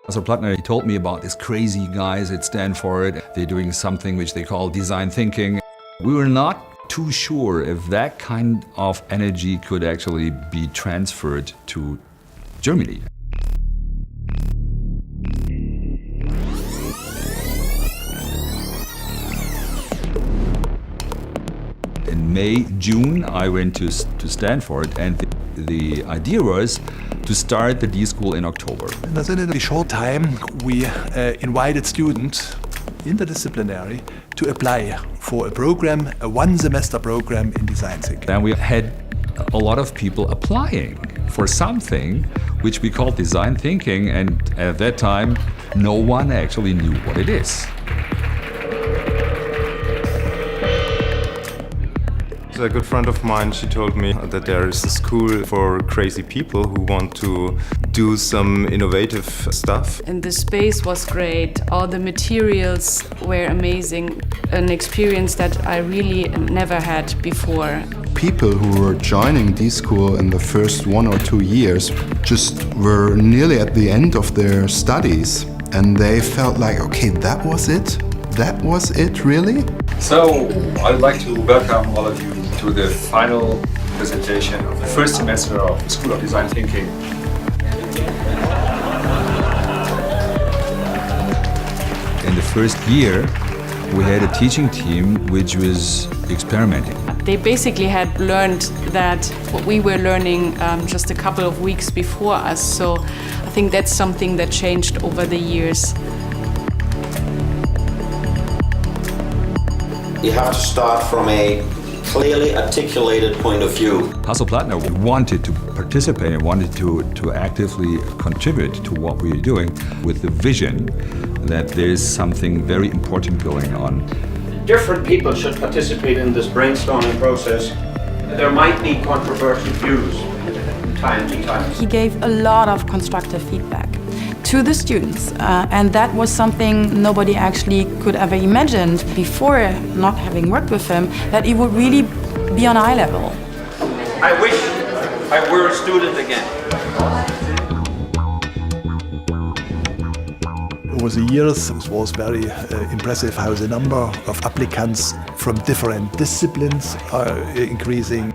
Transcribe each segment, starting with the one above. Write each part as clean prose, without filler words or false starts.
Hasso-Plattner, he told me about these crazy guys at Stanford. They're doing something which they call design thinking. We were not too sure if that kind of energy could actually be transferred to Germany. In May, June, I went to Stanford, and the idea was to start the D-School in October. In a short time, we invited students, interdisciplinary, to apply for a program, a one-semester program in design thinking. And we had a lot of people applying for something which we called design thinking, and at that time, no one actually knew what it is. A good friend of mine, she told me that there is a school for crazy people who want to do some innovative stuff. And the space was great, all the materials were amazing, an experience that I really never had before. People who were joining D-School in the first 1 or 2 years just were nearly at the end of their studies, and they felt like, okay, that was it? That was it, really? So, I'd like to welcome all of you to the final presentation of the first semester of the School of Design Thinking. In the first year, we had a teaching team which was experimenting. They basically had learned that what we were learning just a couple of weeks before us, so I think that's something that changed over the years. You have to start from a clearly articulated point of view. Hasso-Plattner wanted to participate and wanted to actively contribute to what we are doing with the vision that there is something very important going on. Different people should participate in this brainstorming process. There might be controversial views from time to time. He gave a lot of constructive feedback to the students, and that was something nobody actually could ever imagine before not having worked with him, that it would really be on eye level. I wish I were a student again. Over the years, it was very impressive how the number of applicants from different disciplines are increasing.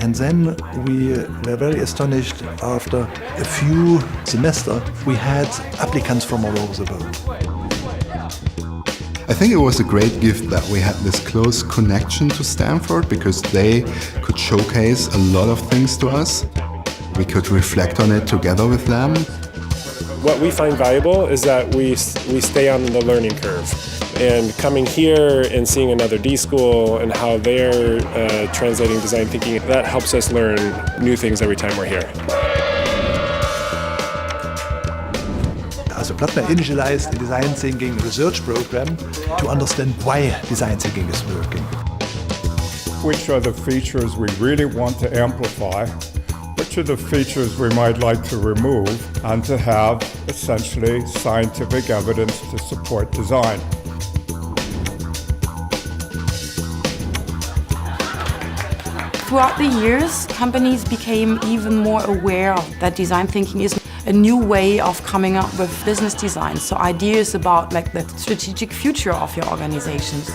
And then we were very astonished. After a few semesters, we had applicants from all over the world. I think it was a great gift that we had this close connection to Stanford, because they could showcase a lot of things to us. We could reflect on it together with them. What we find valuable is that we stay on the learning curve. And coming here and seeing another D-School and how they're translating design thinking, that helps us learn new things every time we're here. Hasso-Plattner initialized a design thinking research program to understand why design thinking is working. Which are the features we really want to amplify? Which are the features we might like to remove, and to have essentially scientific evidence to support design? Throughout the years, companies became even more aware that design thinking is a new way of coming up with business design. So ideas about the strategic future of your organizations.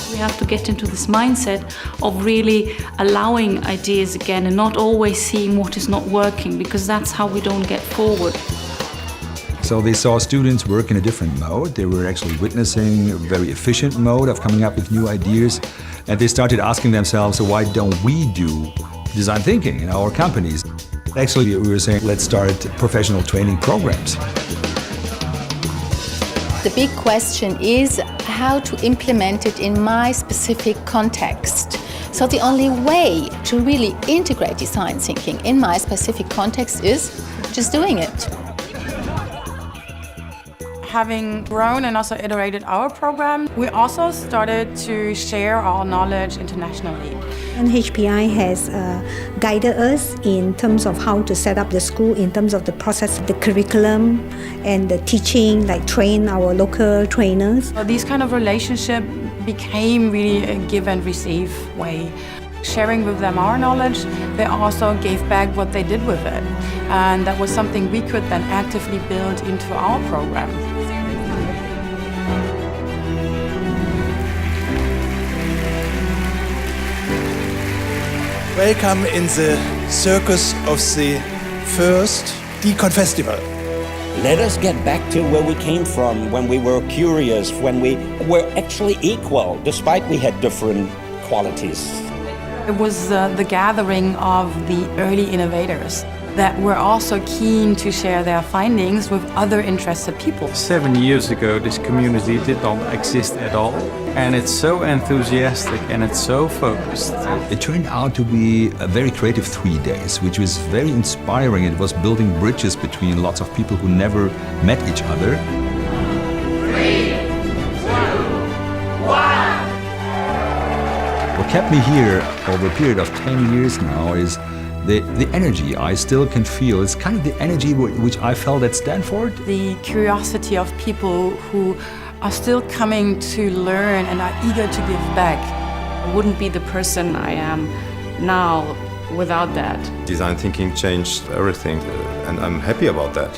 We have to get into this mindset of really allowing ideas again and not always seeing what is not working, because that's how we don't get forward. So they saw students work in a different mode. They were actually witnessing a very efficient mode of coming up with new ideas. And they started asking themselves, so why don't we do design thinking in our companies? Actually, we were saying, let's start professional training programs. The big question is how to implement it in my specific context. So the only way to really integrate design thinking in my specific context is just doing it. Having grown and also iterated our program, we also started to share our knowledge internationally. And HPI has guided us in terms of how to set up the school, in terms of the process, the curriculum and the teaching, like train our local trainers. So these kind of relationship became really a give and receive way. Sharing with them our knowledge, they also gave back what they did with it. And that was something we could then actively build into our program. Welcome in the circus of the first Decon Festival. Let us get back to where we came from, when we were curious, when we were actually equal, despite we had different qualities. It was the gathering of the early innovators that were also keen to share their findings with other interested people. 7 years ago, this community did not exist at all. And it's so enthusiastic and it's so focused. It turned out to be a very creative 3 days, which was very inspiring. It was building bridges between lots of people who never met each other. 3, 2, 1. What kept me here over a period of 10 years now is the energy I still can feel. It's kind of the energy which I felt at Stanford. The curiosity of people who are still coming to learn and are eager to give back. I wouldn't be the person I am now without that. Design thinking changed everything, and I'm happy about that.